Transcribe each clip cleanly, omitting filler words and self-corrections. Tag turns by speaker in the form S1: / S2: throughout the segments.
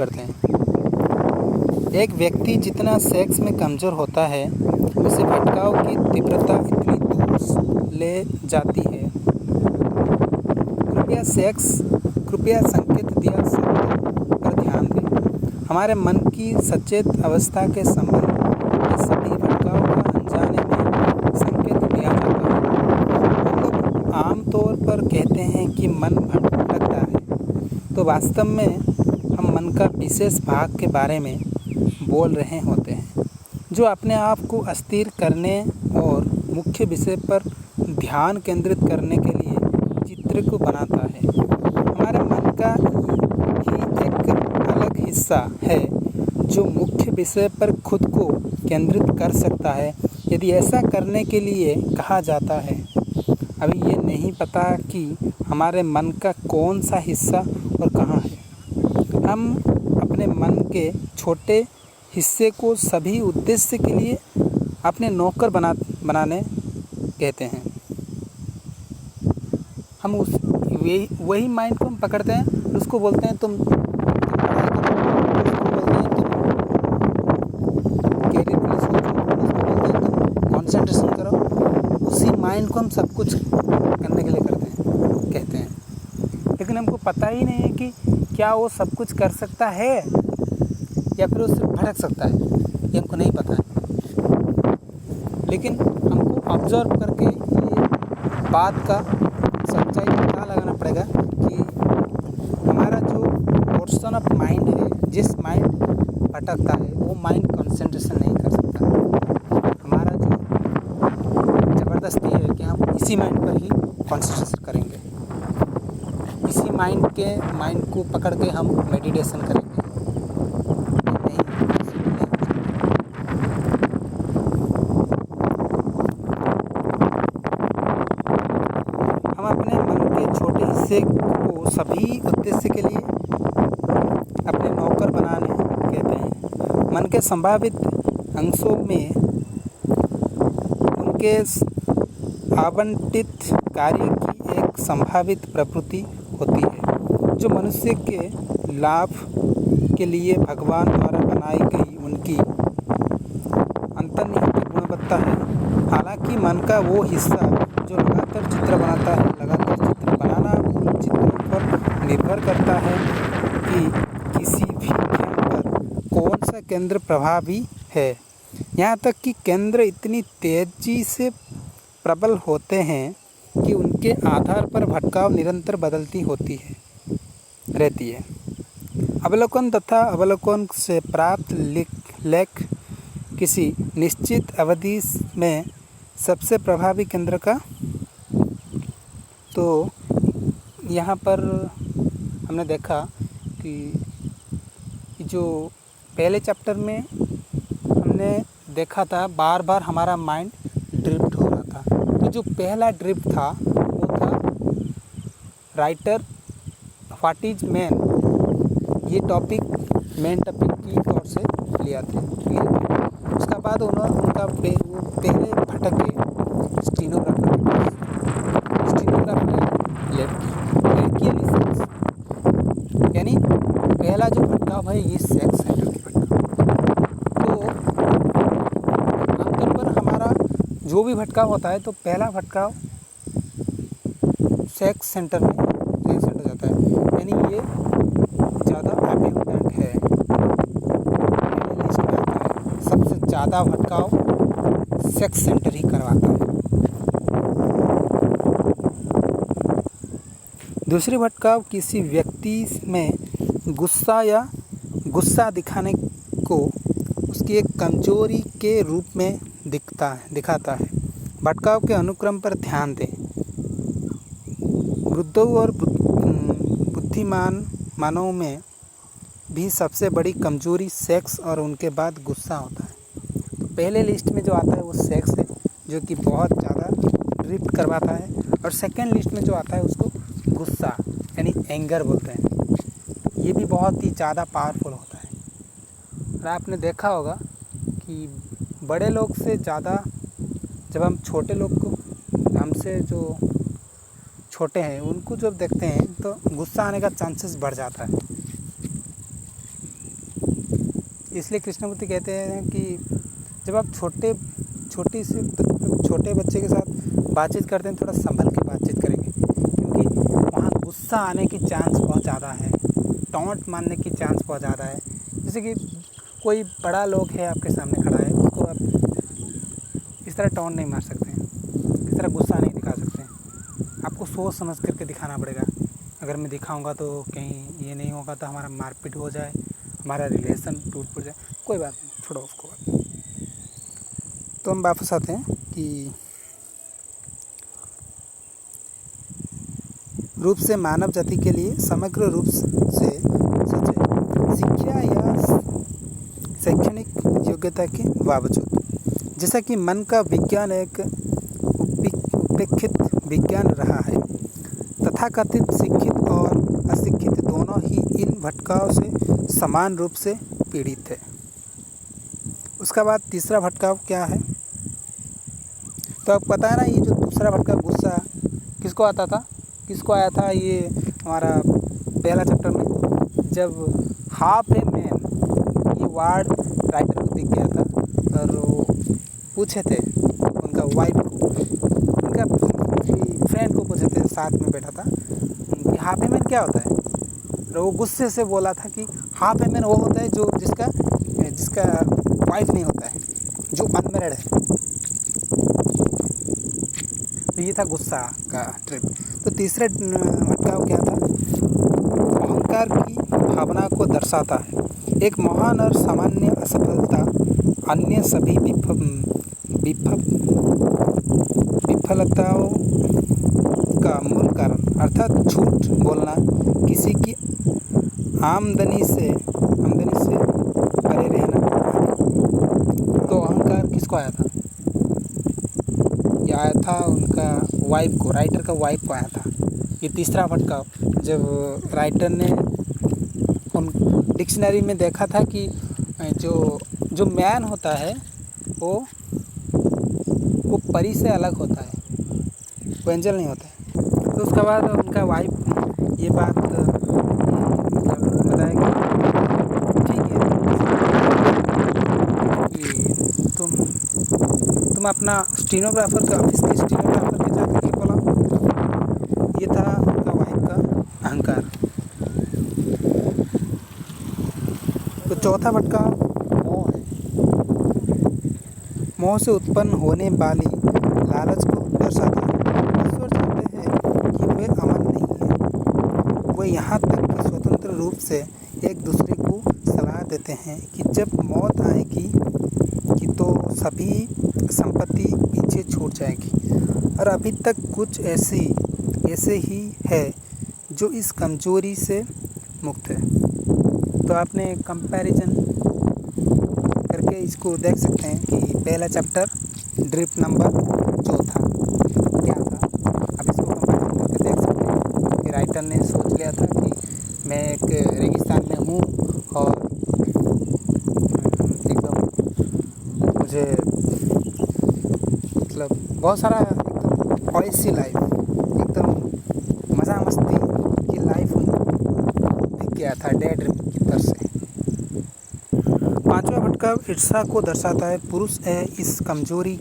S1: करते हैं। एक व्यक्ति जितना सेक्स में कमज़ोर होता है उसे भटकाव की तीव्रता इतनी दूर ले जाती है। कृपया संकेत दिया शब्द पर ध्यान दें। हमारे मन की सचेत अवस्था के संबंध में सभी भटकाव का अनजाने में संकेत दिया जाता है। हम लोग आमतौर पर कहते हैं कि मन भटकता है, तो वास्तव में हम मन का विशेष भाग के बारे में बोल रहे होते हैं, जो अपने आप को अस्थिर करने और मुख्य विषय पर ध्यान केंद्रित करने के लिए चित्र को बनाता है। हमारे मन का ही एक अलग हिस्सा है जो मुख्य विषय पर खुद को केंद्रित कर सकता है, यदि ऐसा करने के लिए कहा जाता है। अभी ये नहीं पता कि हमारे मन का कौन सा हिस्सा और कहाँ है। हम अपने मन के छोटे हिस्से को सभी उद्देश्य के लिए अपने नौकर बनाने कहते हैं। हम वही माइंड को हम पकड़ते हैं, उसको बोलते हैं तुम पढ़ाई करो, उसको बोलते हैं तुम कैरियर के लिए सोचो, उसको बोलते हैं तुम कॉन्सेंट्रेशन करो। उसी माइंड को हम सब कुछ करने के लिए कहते हैं, लेकिन हमको पता ही नहीं है कि क्या वो सब कुछ कर सकता है या फिर उससे भटक सकता है, ये हमको नहीं पता है। लेकिन हमको ऑब्जर्व करके ये बात का सच्चाई पता लगाना पड़ेगा कि हमारा जो पोर्शन ऑफ माइंड है, जिस माइंड भटकता है वो माइंड कंसंट्रेशन नहीं कर सकता। हमारा जो ज़बरदस्ती है कि हम इसी माइंड पर ही कंसंट्रेशन करेंगे, इसी माइंड को पकड़ के हम मेडिटेशन करेंगे। हम अपने मन के छोटे हिस्से को सभी उद्देश्य के लिए अपने नौकर बनाने कहते हैं। मन के संभावित अंशों में उनके आवंटित कार्य की एक संभावित प्रवृत्ति होती है, जो मनुष्य के लाभ के लिए भगवान द्वारा बनाई गई उनकी अंतर्निहित गुणवत्ता है। हालांकि मन का वो हिस्सा जो लगातार चित्र बनाता है, लगातार चित्र बनाना उन चित्रों पर निर्भर करता है कि किसी भी खेल पर कौन सा केंद्र प्रभावी है। यहाँ तक कि केंद्र इतनी तेजी से प्रबल होते हैं कि उनके आधार पर भटकाव निरंतर बदलती रहती है। अवलोकन तथा अवलोकन से प्राप्त लेख किसी निश्चित अवधि में सबसे प्रभावी केंद्र का। तो यहाँ पर हमने देखा कि जो पहले चैप्टर में हमने देखा था बार बार हमारा माइंड ड्रिफ्ट हो रहा था। तो जो पहला ड्रिफ्ट था वो था राइटर व्हाट इज मैन। ये टॉपिक मेन टॉपिक की तौर से लिया था। उसका बाद उनका वो पहले भटक गए स्टीनोग्राफर लड़की यानी पहला जो भटकाव है ये सेक्स है। तो आमतौर पर हमारा जो भी भटकाव होता है तो पहला भटकाव सेक्स सेंटर जाता है, यानी ये ज़्यादा अब्यूडेंट है। लिस्ट में आता है सबसे ज़्यादा भटकाव सेक्स सेंटर ही करवाता है। दूसरी भटकाव किसी व्यक्ति में गुस्सा दिखाने को उसकी एक कमजोरी के रूप में दिखाता है। भटकाव के अनुक्रम पर ध्यान दें। वृद्धों और बुद्धिमान मानवों में भी सबसे बड़ी कमजोरी सेक्स और उनके बाद गुस्सा होता है। तो पहले लिस्ट में जो आता है वो सेक्स है, जो कि बहुत ज़्यादा ड्रिफ्ट करवाता है, और सेकंड लिस्ट में जो आता है उसको गुस्सा यानी एंगर बोलते हैं। ये भी बहुत ही ज़्यादा पावरफुल होता है। और आपने देखा होगा कि बड़े लोग से ज़्यादा जब हम छोटे लोग को, हमसे जो छोटे हैं उनको जब देखते हैं तो गुस्सा आने का चांसेस बढ़ जाता है। इसलिए कृष्णमूर्ति कहते हैं कि जब आप छोटे बच्चे के साथ बातचीत करते हैं थोड़ा संभल के बातचीत करेंगे, क्योंकि वहाँ गुस्सा आने की चांस बहुत ज़्यादा है, टॉन्ट मारने की चांस बहुत ज़्यादा है। जैसे कि कोई बड़ा लोग है आपके सामने खड़ा है, उसको आप इस तरह टॉन्ट नहीं मार सकते हैं, इस तरह गुस्सा नहीं दिखा सकते हैं। आपको सोच समझ करके दिखाना पड़ेगा। अगर मैं दिखाऊंगा तो कहीं ये नहीं होगा तो हमारा मारपीट हो जाए, हमारा रिलेशन टूट जाए। कोई बात नहीं, छोड़ो उसको। तो हम वापस आते हैं कि रूप से मानव जाति के लिए समग्र रूप से सच है, शिक्षा या शैक्षणिक योग्यता के बावजूद। जैसा कि मन का विज्ञान एक उपेक्षित विज्ञान रहा है, तथाकथित शिक्षित और अशिक्षित दोनों ही इन भटकाव से समान रूप से पीड़ित है। उसका बाद तीसरा भटकाव क्या है? तो आपको पता है ना, ये जो दूसरा भटकाव गुस्सा किसको आता था, किसको आया था? ये हमारा पहला चैप्टर में जब हाफ ए मैन ये वर्ड राइटर को दिख गया था और वो पूछे थे उनका वाइफ को, उनका फ्रेंड को पूछे थे, साथ में बैठा था, कि हाफ ए मैन क्या होता है? और वो गुस्से से बोला था कि हाफ ए मैन वो होता है जो जिसका वाइफ नहीं होता है, जो अनमैरिड है। तो ये था गुस्सा का ट्रिप। तो तीसरा भटकाव क्या था? अहंकार की भावना को दर्शाता है। एक महान और सामान्य असफलता अन्य सभी विफलताओं का मूल कारण, अर्थात झूठ बोलना, किसी की आमदनी से परे रहना। तो अहंकार किसको आया था? ये आया था उनका वाइफ को, राइटर का वाइफ को आया था। ये तीसरा भटकाव, जब राइटर ने उन डिक्शनरी में देखा था कि जो मैन होता है वो परी से अलग होता है, वो एंजल नहीं होता है। तो उसके बाद उनका वाइफ ये बात बताया कि ठीक है कि तुम अपना स्टीनोग्राफर के ऑफिस के स्टीनोग्राफर के जाकर के बोला। ये था उनका वाइफ का अहंकार। तो चौथा भटकाव मोह है। मोह से उत्पन्न होने वाली लालच को दर्शाता है। ईश्वर जानते हैं कि वे अमन नहीं है। वे यहाँ तक कि स्वतंत्र रूप से एक दूसरे को सलाह देते हैं कि जब मौत आएगी कि तो सभी संपत्ति पीछे छूट जाएगी, और अभी तक कुछ ऐसे ही है जो इस कमजोरी से मुक्त है। तो आपने कंपैरिजन करके इसको देख सकते हैं कि पहला चैप्टर ड्रिप नंबर चौथा क्या था। अब इसको कंपैरिजन करके देख सकते हैं कि राइटर ने सोच लिया था कि मैं एक रेगिस्तान में हूँ और एकदम मुझे मतलब बहुत सारा एकदम ऑयसी लाइफ, एकदम मज़ा मस्ती की लाइफ दिख गया था डे ड्रीम की तरह से। पांचवा भटकाव ईर्ष्या को दर्शाता है। पुरुष इस कमजोरी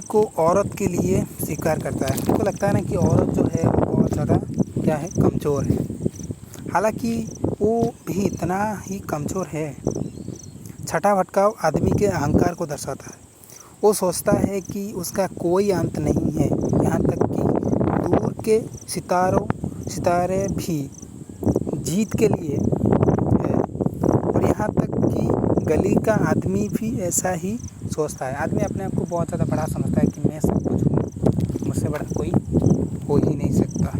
S1: को औरत के लिए स्वीकार करता है। उनको लगता है ना कि औरत जो है वो बहुत ज़्यादा क्या है, कमज़ोर है, हालांकि वो भी इतना ही कमज़ोर है। छठा भटकाव आदमी के अहंकार को दर्शाता है। वो सोचता है कि उसका कोई अंत नहीं है, यहाँ तक कि दूर के सितारे भी जीत के लिए है, और यहाँ तक कि गली का आदमी भी ऐसा ही सोचता है। आदमी अपने आप को बहुत ज़्यादा बड़ा समझता है कि मैं सब कुछ हूँ, मुझसे बड़ा कोई हो ही नहीं सकता।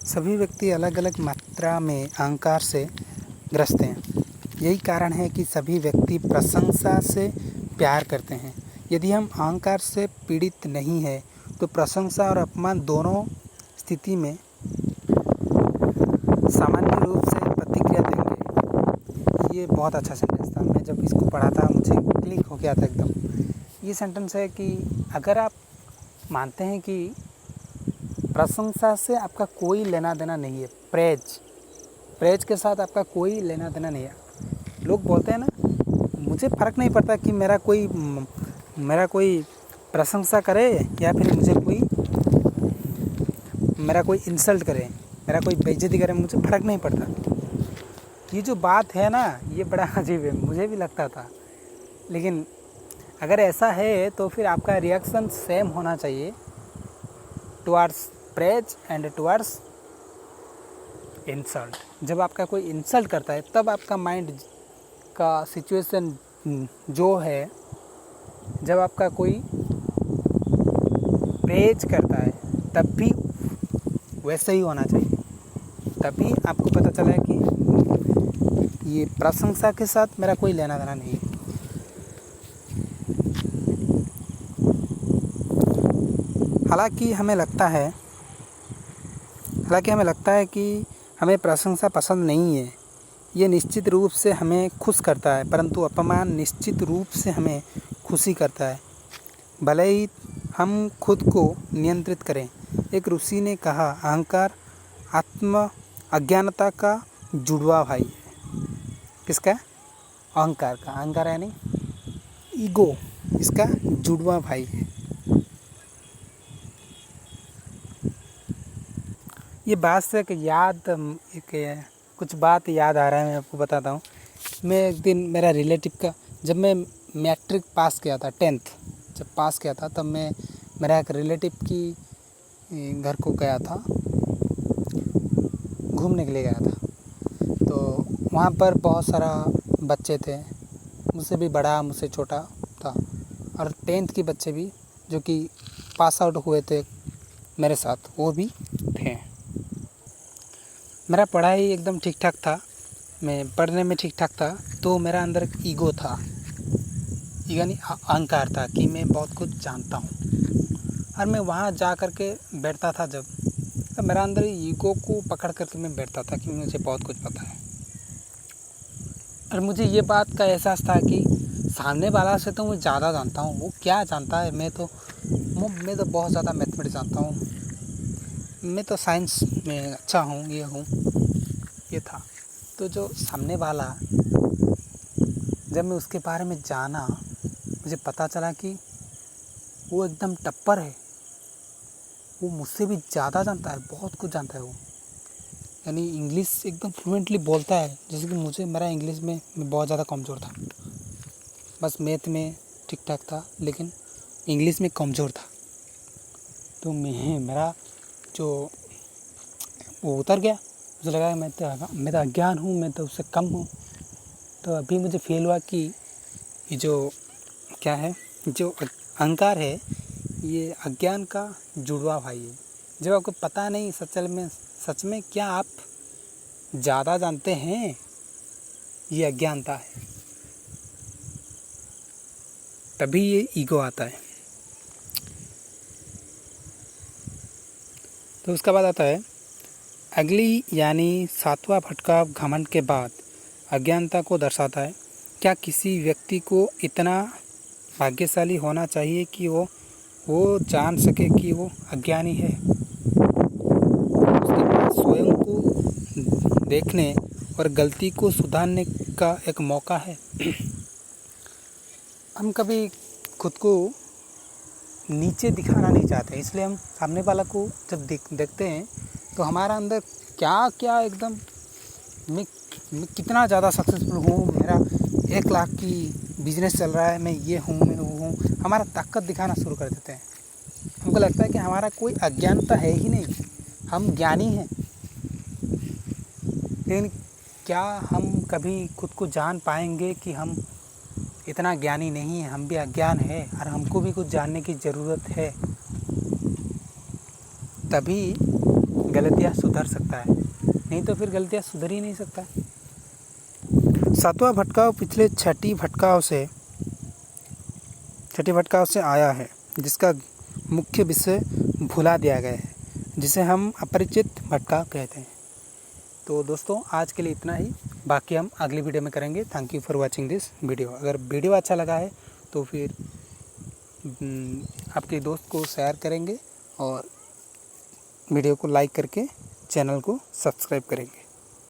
S1: सभी व्यक्ति अलग अलग मात्रा में अहंकार से ग्रस्त हैं। यही कारण है कि सभी व्यक्ति प्रशंसा से प्यार करते हैं। यदि हम अहंकार से पीड़ित नहीं हैं तो प्रशंसा और अपमान दोनों स्थिति में सामान्य रूप से प्रतिक्रिया देंगे। ये बहुत अच्छा सेंटेंस था। मैं जब इसको पढ़ा था मुझे क्लिक हो गया था एकदम। ये सेंटेंस है कि अगर आप मानते हैं कि प्रशंसा से आपका कोई लेना देना नहीं है, प्रेज प्रेज के साथ आपका कोई लेना देना नहीं है। लोग बोलते हैं ना, मुझे फ़र्क नहीं पड़ता कि मेरा कोई प्रशंसा करे या फिर मेरा कोई इंसल्ट करे, मेरा कोई बेइज्जती करे, मुझे फ़र्क नहीं पड़ता। ये जो बात है ना, ये बड़ा अजीब है, मुझे भी लगता था। लेकिन अगर ऐसा है तो फिर आपका रिएक्शन सेम होना चाहिए towards praise and towards insult. जब आपका कोई इंसल्ट करता है तब आपका माइंड का सिचुएशन जो है, जब आपका कोई प्रेज करता है तब भी वैसे ही होना चाहिए। तभी आपको पता चला है कि ये प्रशंसा के साथ मेरा कोई लेना देना नहीं है। हालांकि हमें लगता है कि हमें प्रशंसा पसंद नहीं है, ये निश्चित रूप से हमें खुश करता है, परंतु अपमान निश्चित रूप से हमें खुशी करता है, भले ही हम खुद को नियंत्रित करें। एक ऋषि ने कहा, अहंकार आत्म अज्ञानता का जुड़वा भाई है। किसका? अहंकार का। अहंकार यानी ईगो, इसका जुड़वा भाई है। ये बात से कुछ बात याद आ रहा है, मैं आपको बताता हूँ। मैं एक दिन मेरा रिलेटिव का, जब मैं मैट्रिक पास किया था, 10th जब पास किया था, तब मैं मेरा एक रिलेटिव की घर को गया था, घूमने के लिए गया था। तो वहाँ पर बहुत सारा बच्चे थे, मुझसे भी बड़ा मुझसे छोटा था, और 10th के बच्चे भी जो कि पास आउट हुए थे मेरे साथ, वो भी थे। मेरा पढ़ाई एकदम ठीक ठाक था, मैं पढ़ने में ठीक ठाक था, तो मेरा अंदर एक ईगो था, यानी अहंकार था कि मैं बहुत कुछ जानता हूँ। और मैं वहाँ जा कर के बैठता था, जब मेरा अंदर ईगो को पकड़ करके मैं बैठता था कि मुझे बहुत कुछ पता है। और मुझे ये बात का एहसास था कि सामने वाला से तो मैं ज़्यादा जानता हूँ, वो क्या जानता है, मैं तो बहुत ज़्यादा मैथमेटिक्स जानता हूँ, मैं तो साइंस में अच्छा हूँ, ये था। तो जो सामने वाला, जब मैं उसके बारे में जाना, मुझे पता चला कि वो एकदम टप्पर है, वो मुझसे भी ज़्यादा जानता है, बहुत कुछ जानता है वो। यानी इंग्लिश एकदम फ्लुएंटली बोलता है, जैसे कि मेरा इंग्लिश में मैं बहुत ज़्यादा कमज़ोर था। बस मैथ में ठीक ठाक था, लेकिन इंग्लिश में कमज़ोर था। तो मेरा जो वो उतर गया, मुझे लगा मैं तो अज्ञान हूँ, मैं तो उससे कम हूँ। तो अभी मुझे फील हुआ कि ये जो क्या है, जो अहंकार है, ये अज्ञान का जुड़वा भाई है। जब आपको पता नहीं सच में क्या आप ज़्यादा जानते हैं, ये अज्ञानता है, तभी ये ईगो आता है। तो उसका बाद आता है अगली, यानी 7वां भटकाव घमंड के बाद अज्ञानता को दर्शाता है। क्या किसी व्यक्ति को इतना भाग्यशाली होना चाहिए कि वो जान सके कि वो अज्ञानी है, उसके पास स्वयं को देखने और गलती को सुधारने का एक मौका है। हम कभी खुद को नीचे दिखाना नहीं चाहते, इसलिए हम सामने वाला को जब देखते हैं तो हमारा अंदर क्या एकदम मैं कितना ज़्यादा सक्सेसफुल हूँ, मेरा 1 लाख की बिजनेस चल रहा है, मैं ये हूँ, मैं वो हूँ, हमारा ताकत दिखाना शुरू कर देते हैं। हमको लगता है कि हमारा कोई अज्ञानता है ही नहीं, हम ज्ञानी हैं। लेकिन क्या हम कभी खुद को जान पाएंगे कि हम इतना ज्ञानी नहीं है, हम भी अज्ञान है और हमको भी कुछ जानने की ज़रूरत है, तभी गलतियाँ सुधर सकता है, नहीं तो फिर गलतियाँ सुधर ही नहीं सकता। 7वां भटकाव पिछले 6ठी भटकाव से आया है, जिसका मुख्य विषय भुला दिया गया है, जिसे हम अपरिचित भटकाव कहते हैं। तो दोस्तों, आज के लिए इतना ही, बाकी हम अगली वीडियो में करेंगे। Thank you for watching this video. अगर वीडियो अच्छा लगा है तो फिर आपके दोस्त को शेयर करेंगे और वीडियो को लाइक करके चैनल को सब्सक्राइब करेंगे।